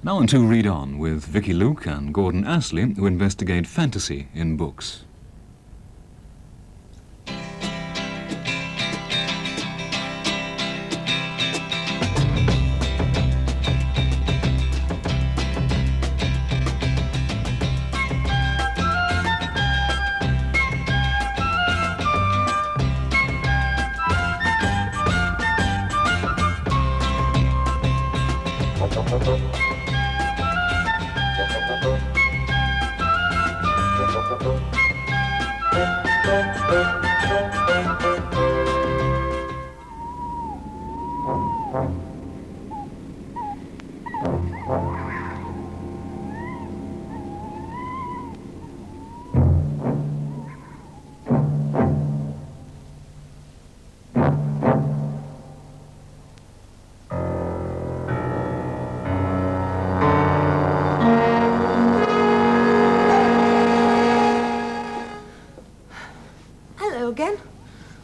Now on To Read On with Vicki Luke and Gordon Astley, who investigate fantasy in books.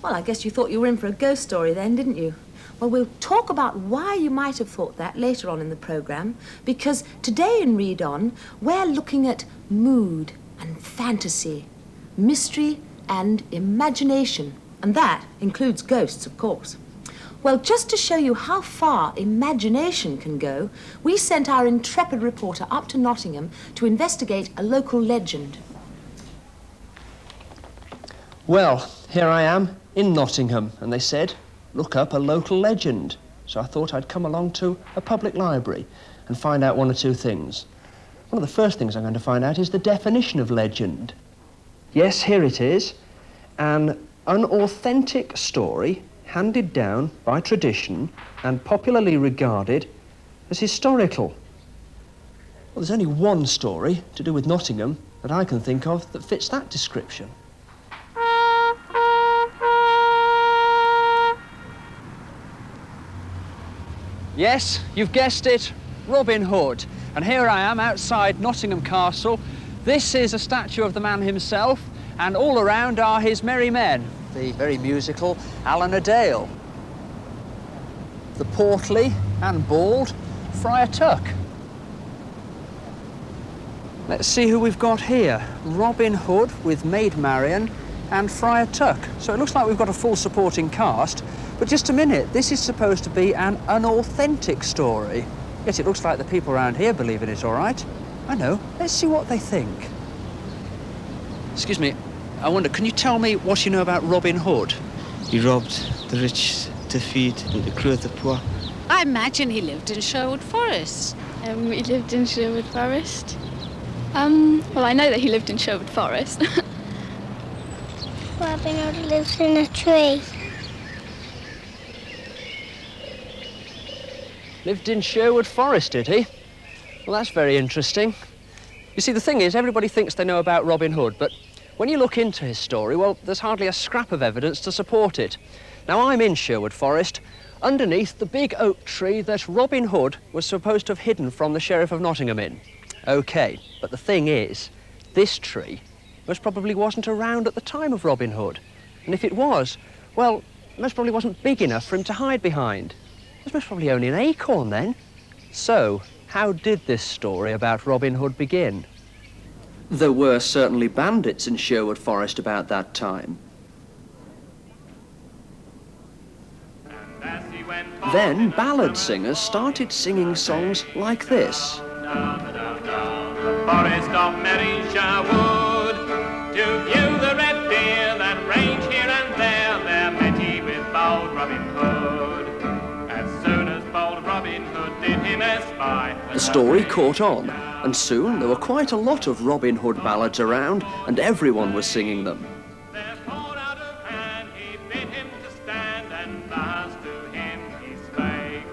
Well, I guess you thought you were in for a ghost story then, didn't you? Well, we'll talk about why you might have thought that later on in the programme, because today in Read On, we're looking at mood and fantasy, mystery and imagination, and that includes ghosts, of course. Well, just to show you how far imagination can go, we sent our intrepid reporter up to Nottingham to investigate a local legend. Well, here I am in Nottingham, and they said, look up a local legend. So I thought I'd come along to a public library and find out one or two things. One of the first things I'm going to find out is the definition of legend. Yes, here it is. An unauthentic story handed down by tradition and popularly regarded as historical. Well, there's only one story to do with Nottingham that I can think of that fits that description. Yes, you've guessed it, Robin Hood. And here I am outside Nottingham Castle. This is a statue of the man himself, and all around are his merry men, the very musical Alan a Dale, the portly and bald Friar Tuck. Let's see who we've got here. Robin Hood with Maid Marian and Friar Tuck. So it looks like we've got a full supporting cast. But just a minute, this is supposed to be an unauthentic story. Yet it looks like the people around here believe in it, all right? I know. Let's see what they think. Excuse me, I wonder, can you tell me what you know about Robin Hood? He robbed the rich to feed and to clothe the poor. I imagine he lived in Sherwood Forest. He lived in Sherwood Forest. Well, I know that he lived in Sherwood Forest. Robin Hood lives in a tree. Lived in Sherwood Forest, did he? Well, that's very interesting. You see, the thing is, everybody thinks they know about Robin Hood, but when you look into his story, well, there's hardly a scrap of evidence to support it. Now, I'm in Sherwood Forest, underneath the big oak tree that Robin Hood was supposed to have hidden from the Sheriff of Nottingham in. OK, but the thing is, this tree most probably wasn't around at the time of Robin Hood. And if it was, well, it most probably wasn't big enough for him to hide behind. It was most probably only an acorn then. So, how did this story about Robin Hood begin? There were certainly bandits in Sherwood Forest about that time. Then ballad singers started singing songs like this. The forest of merry Sherwood, to view the red deer that range here and there met he with bold Robin Hood. As soon as bold Robin Hood did him espy, The story caught on, and soon there were quite a lot of Robin Hood ballads around, and everyone was singing them. therefore out of hand he bid him to stand, and thus to him he spake.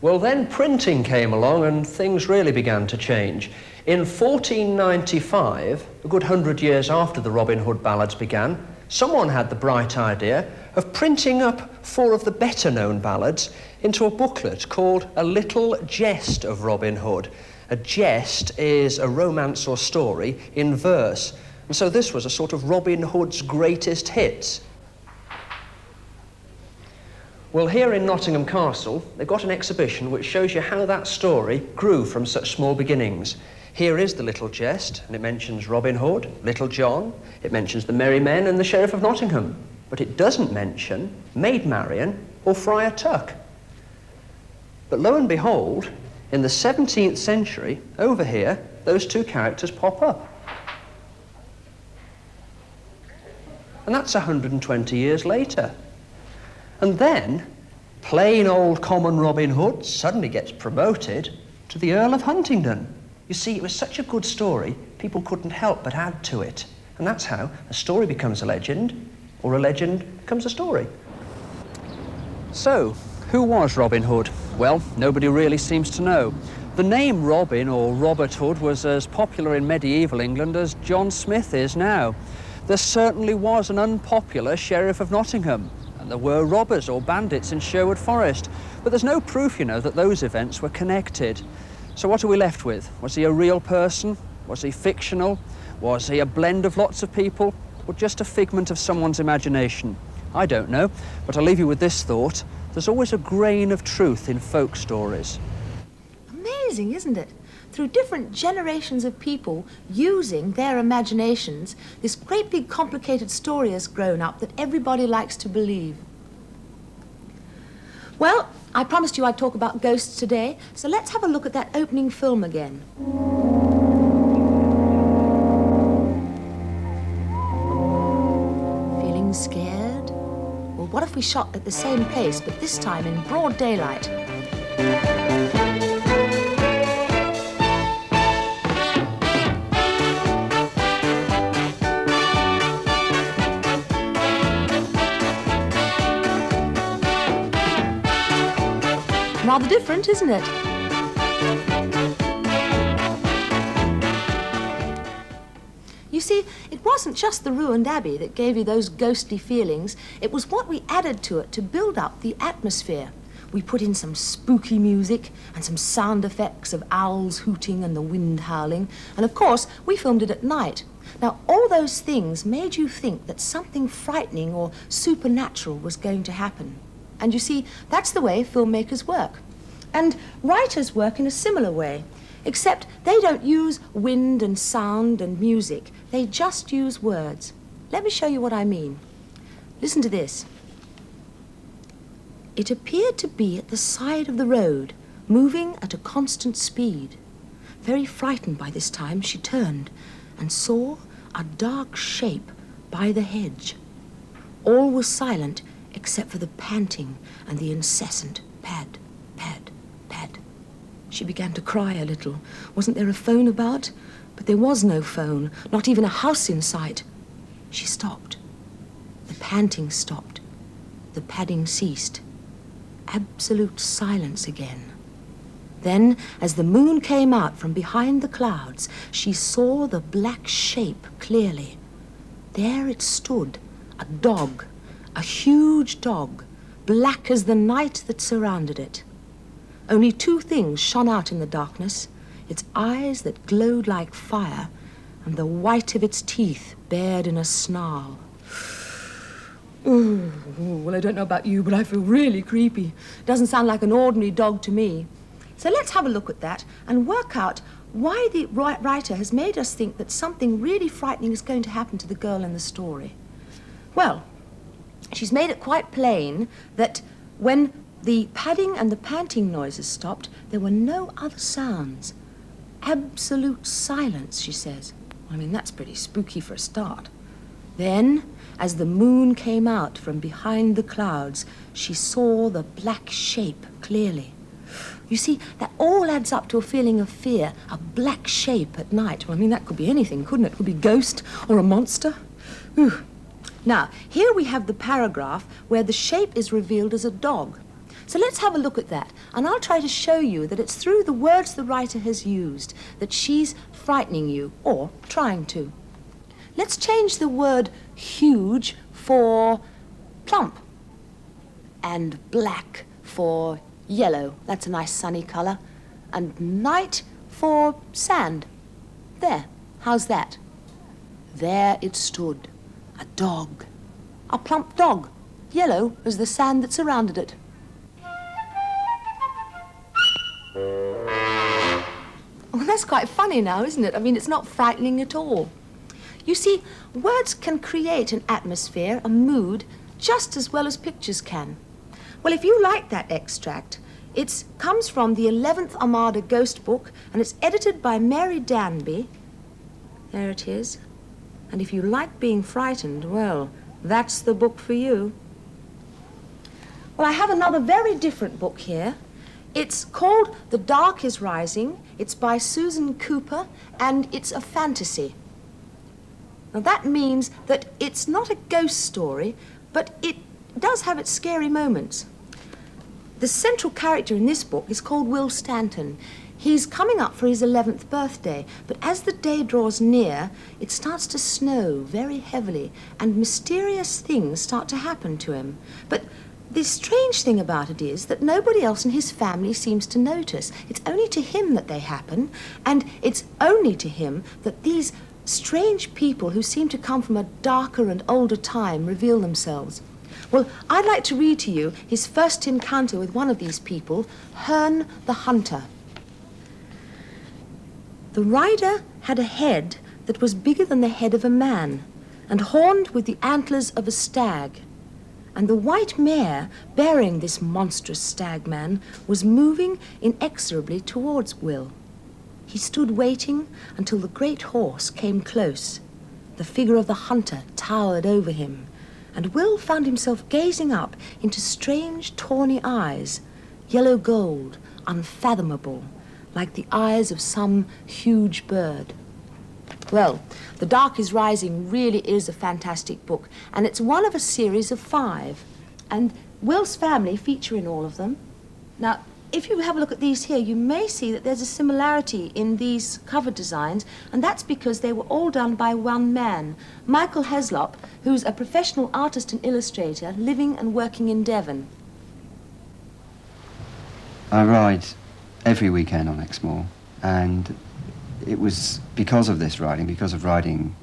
Well, then printing came along and things really began to change. In 1495, a good 100 years after the Robin Hood ballads began, someone had the bright idea of printing up 4 of the better-known ballads into a booklet called A Little Jest of Robin Hood. A jest is a romance or story in verse, and so this was a sort of Robin Hood's greatest hits. Well, here in Nottingham Castle, they've got an exhibition which shows you how that story grew from such small beginnings. Here is the Little Jest, and it mentions Robin Hood, Little John, it mentions the Merry Men and the Sheriff of Nottingham, but it doesn't mention Maid Marian or Friar Tuck. But lo and behold, in the 17th century, over here, those 2 characters pop up. And that's 120 years later. And then, plain old common Robin Hood suddenly gets promoted to the Earl of Huntingdon. You see, it was such a good story, people couldn't help but add to it. And that's how a story becomes a legend, or a legend becomes a story. So, who was Robin Hood? Well, nobody really seems to know. The name Robin, or Robert Hood, was as popular in medieval England as John Smith is now. There certainly was an unpopular Sheriff of Nottingham, and there were robbers or bandits in Sherwood Forest, but there's no proof, you know, that those events were connected. So what are we left with? Was he a real person? Was he fictional? Was he a blend of lots of people? Or just a figment of someone's imagination? I don't know, but I'll leave you with this thought. There's always a grain of truth in folk stories. Amazing, isn't it? Through different generations of people using their imaginations, this great big complicated story has grown up that everybody likes to believe. Well, I promised you I'd talk about ghosts today, so let's have a look at that opening film again. Feeling scared? Well, what if we shot at the same place, but this time in broad daylight? Rather different, isn't it? You see, it wasn't just the ruined abbey that gave you those ghostly feelings. It was what we added to it to build up the atmosphere. We put in some spooky music and some sound effects of owls hooting and the wind howling. And of course, we filmed it at night. Now, all those things made you think that something frightening or supernatural was going to happen. And you see, that's the way filmmakers work. And writers work in a similar way, except they don't use wind and sound and music. They just use words. Let me show you what I mean. Listen to this. It appeared to be at the side of the road, moving at a constant speed. Very frightened by this time, she turned and saw a dark shape by the hedge. All was silent except for the panting and the incessant pad, pad, pad. She began to cry a little. Wasn't there a phone about? But there was no phone, not even a house in sight. She stopped The panting stopped. The padding ceased. Absolute silence again. Then, as the moon came out from behind the clouds, she saw the black shape clearly. There it stood, a dog, a huge dog, black as the night that surrounded it. Only two things shone out in the darkness, its eyes that glowed like fire, and the white of its teeth bared in a snarl. Ooh, well, I don't know about you, but I feel really creepy. Doesn't sound like an ordinary dog to me. So let's have a look at that and work out why the writer has made us think that something really frightening is going to happen to the girl in the story. Well, she's made it quite plain that when the padding and the panting noises stopped, there were no other sounds. Absolute silence, she says. I mean, that's pretty spooky for a start. Then, as the moon came out from behind the clouds, she saw the black shape clearly. You see, that all adds up to a feeling of fear, a black shape at night. Well, I mean, that could be anything, couldn't it? It could be a ghost or a monster. Ooh. Now, here we have the paragraph where the shape is revealed as a dog. So let's have a look at that, and I'll try to show you that it's through the words the writer has used that she's frightening you, or trying to. Let's change the word huge for plump, and black for yellow. That's a nice sunny colour. And night for sand. There, how's that? There it stood, a dog, a plump dog, yellow as the sand that surrounded it. Well, that's quite funny now, isn't it? I mean, it's not frightening at all. You see, words can create an atmosphere, a mood, just as well as pictures can. Well, if you like that extract, it comes from the 11th Armada Ghost Book, and it's edited by Mary Danby. There it is. And if you like being frightened, well, that's the book for you. Well, I have another very different book here. It's called The Dark is Rising. It's by Susan Cooper, and it's a fantasy. Now, that means that it's not a ghost story, but it does have its scary moments. The central character in this book is called Will Stanton. He's coming up for his 11th birthday, but as the day draws near, it starts to snow very heavily, and mysterious things start to happen to him. But the strange thing about it is that nobody else in his family seems to notice. It's only to him that they happen, and it's only to him that these strange people who seem to come from a darker and older time reveal themselves. Well, I'd like to read to you his first encounter with one of these people, Herne the Hunter. The rider had a head that was bigger than the head of a man, and horned with the antlers of a stag. And the white mare, bearing this monstrous stagman, was moving inexorably towards Will. He stood waiting until the great horse came close. The figure of the hunter towered over him, and Will found himself gazing up into strange, tawny eyes, yellow gold, unfathomable, like the eyes of some huge bird. Well, The Dark is Rising really is a fantastic book, and it's one of a series of 5. And Will's family feature in all of them. Now, if you have a look at these here, you may see that there's a similarity in these cover designs, and that's because they were all done by one man, Michael Heslop, who's a professional artist and illustrator living and working in Devon. I ride every weekend on Exmoor, and it was because of this riding, because of riding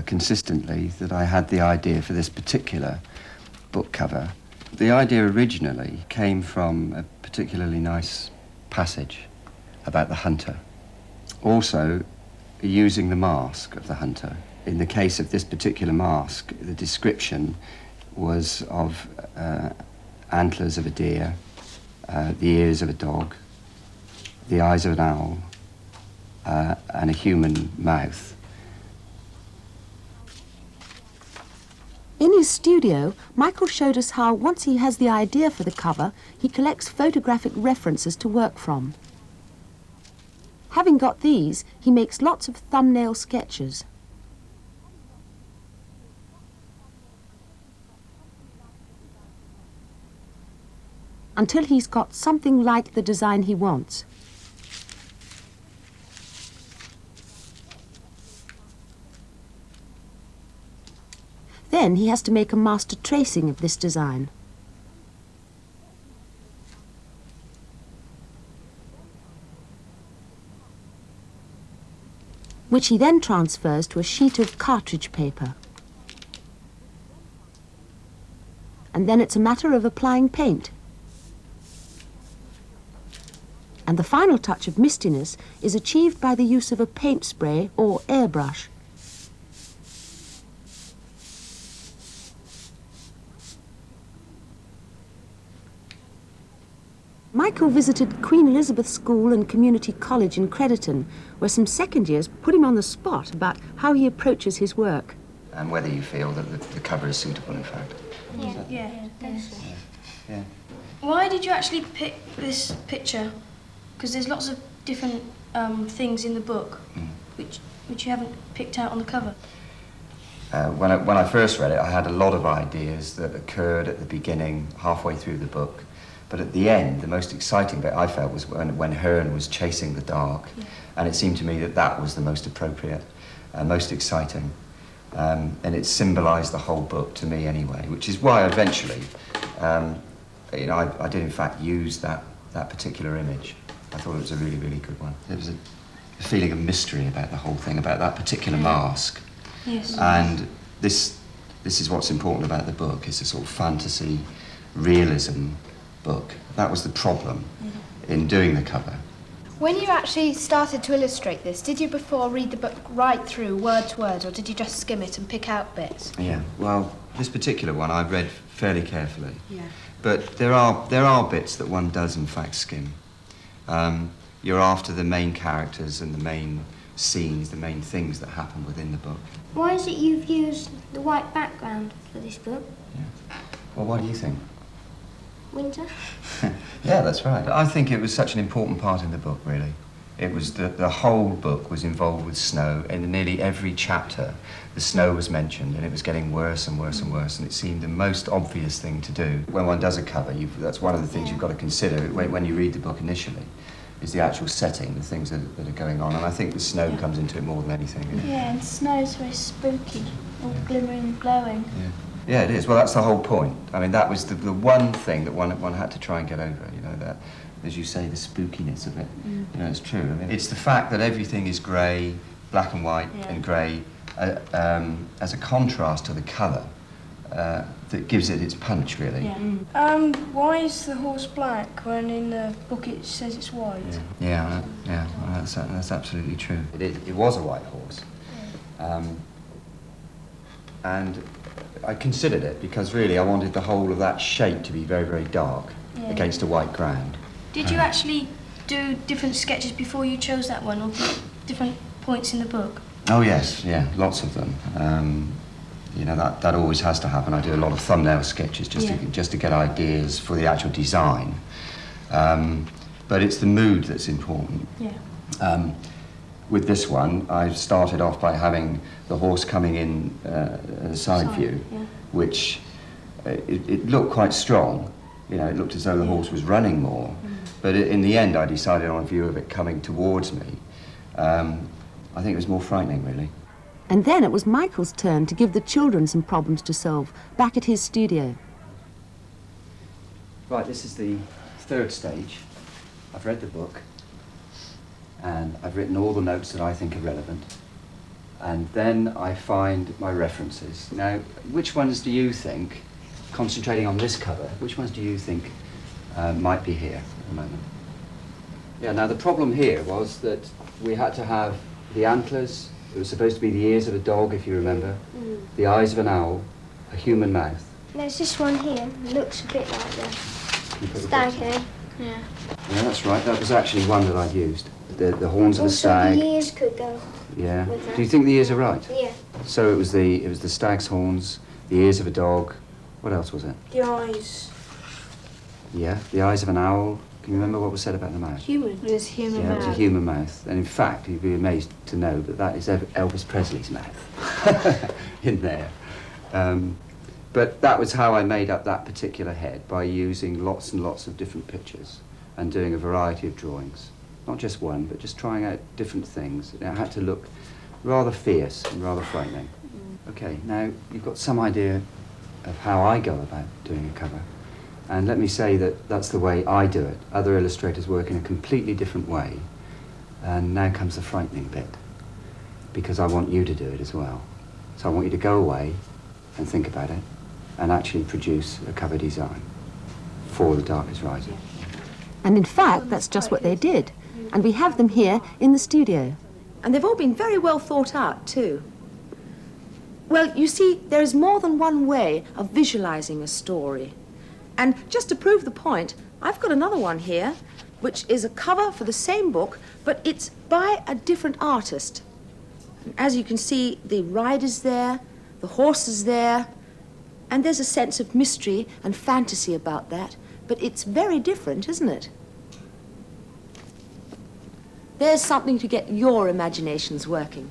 consistently, that I had the idea for this particular book cover. The idea originally came from a particularly nice passage about the hunter. Also, using the mask of the hunter. In the case of this particular mask, the description was of antlers of a deer, the ears of a dog, the eyes of an owl, and a human mouth. In his studio, Michael showed us how, once he has the idea for the cover, he collects photographic references to work from. Having got these, he makes lots of thumbnail sketches. until he's got something like the design he wants. Then he has to make a master tracing of this design. Which he then transfers to a sheet of cartridge paper. And then it's a matter of applying paint. And the final touch of mistiness is achieved by the use of a paint spray or airbrush. Michael visited Queen Elizabeth School and Community College in Crediton, where some second years put him on the spot about how he approaches his work. And whether you feel that the cover is suitable, in fact. Yeah. Yeah. Why did you actually pick this picture? Because there's lots of different things in the book which you haven't picked out on the cover. When I first read it, I had a lot of ideas that occurred at the beginning, halfway through the book. But at the end, the most exciting bit I felt was when Hearn was chasing the dark. Yeah. And it seemed to me that that was the most appropriate, most exciting. And it symbolised the whole book to me anyway, which is why eventually, I did in fact use that particular image. I thought it was a really, really good one. There was a feeling of mystery about the whole thing, about that particular mask. Yes. And this is what's important about the book, is a sort of fantasy, realism book. That was the problem in doing the cover. When you actually started to illustrate this, did you before read the book right through, word to word, or did you just skim it and pick out bits? Yeah, well, this particular one I read fairly carefully. Yeah. But there are bits that one does in fact skim. You're after the main characters and the main scenes, the main things that happen within the book. Why is it you've used the white background for this book? Yeah. Well, what do you think? Winter? Yeah, that's right. I think it was such an important part in the book, really. It was the whole book was involved with snow. In nearly every chapter, the snow was mentioned, and it was getting worse and worse and worse, and it seemed the most obvious thing to do. When one does a cover, that's one of the things you've got to consider when you read the book initially, is the actual setting, the things that are going on, and I think the snow comes into it more than anything. Yeah, and snow's very spooky, all glimmering and glowing. Yeah. Yeah, it is. Well, that's the whole point. I mean, that was the one thing that one had to try and get over, that, as you say, the spookiness of it. It's true. I mean, it's the fact that everything is grey, black and white and grey, as a contrast to the colour that gives it its punch, really. Yeah. Why is the horse black when in the book it says it's white? Yeah, well, that's absolutely true. It was a white horse. And I considered it because really I wanted the whole of that shape to be very, very dark against a white ground. Did you actually do different sketches before you chose that one, or different points in the book? Oh yes, yeah, lots of them. That always has to happen. I do a lot of thumbnail sketches just to get ideas for the actual design. But it's the mood that's important. Yeah. With this one, I started off by having the horse coming in a side view, which it looked quite strong. It looked as though the horse was running more. But in the end, I decided on a view of it coming towards me. I think it was more frightening, really. And then it was Michael's turn to give the children some problems to solve, back at his studio. Right, this is the third stage. I've read the book. And I've written all the notes that I think are relevant. And then I find my references. Now, which ones do you think, concentrating on this cover, which ones do you think might be here at the moment? Yeah, now the problem here was that we had to have the antlers. It was supposed to be the ears of a dog, if you remember, the eyes of an owl, a human mouth. There's this one here. It looks a bit like the stag head. Yeah. Yeah, that's right. That was actually one that I'd used. The horns of a stag. Also, the ears could go. Yeah. Do you think the ears are right? Yeah. So it was the stag's horns, the ears of a dog. What else was it? The eyes. Yeah, the eyes of an owl. Can you remember what was said about the mouth? Human. It was human mouth. Yeah, it was a human mouth. And in fact, you'd be amazed to know that is Elvis Presley's mouth in there. But that was how I made up that particular head, by using lots and lots of different pictures and doing a variety of drawings. Not just one, but just trying out different things. It had to look rather fierce and rather frightening. Okay, now you've got some idea of how I go about doing a cover. And let me say that that's the way I do it. Other illustrators work in a completely different way. And now comes the frightening bit, because I want you to do it as well. So I want you to go away and think about it and actually produce a cover design for The Dark is Rising. And in fact, that's just what they did. And we have them here in the studio. And they've all been very well thought out, too. Well, you see, there is more than one way of visualizing a story. And just to prove the point, I've got another one here, which is a cover for the same book, but it's by a different artist. As you can see, the rider's there, the horse is there, and there's a sense of mystery and fantasy about that, but it's very different, isn't it? There's something to get your imaginations working.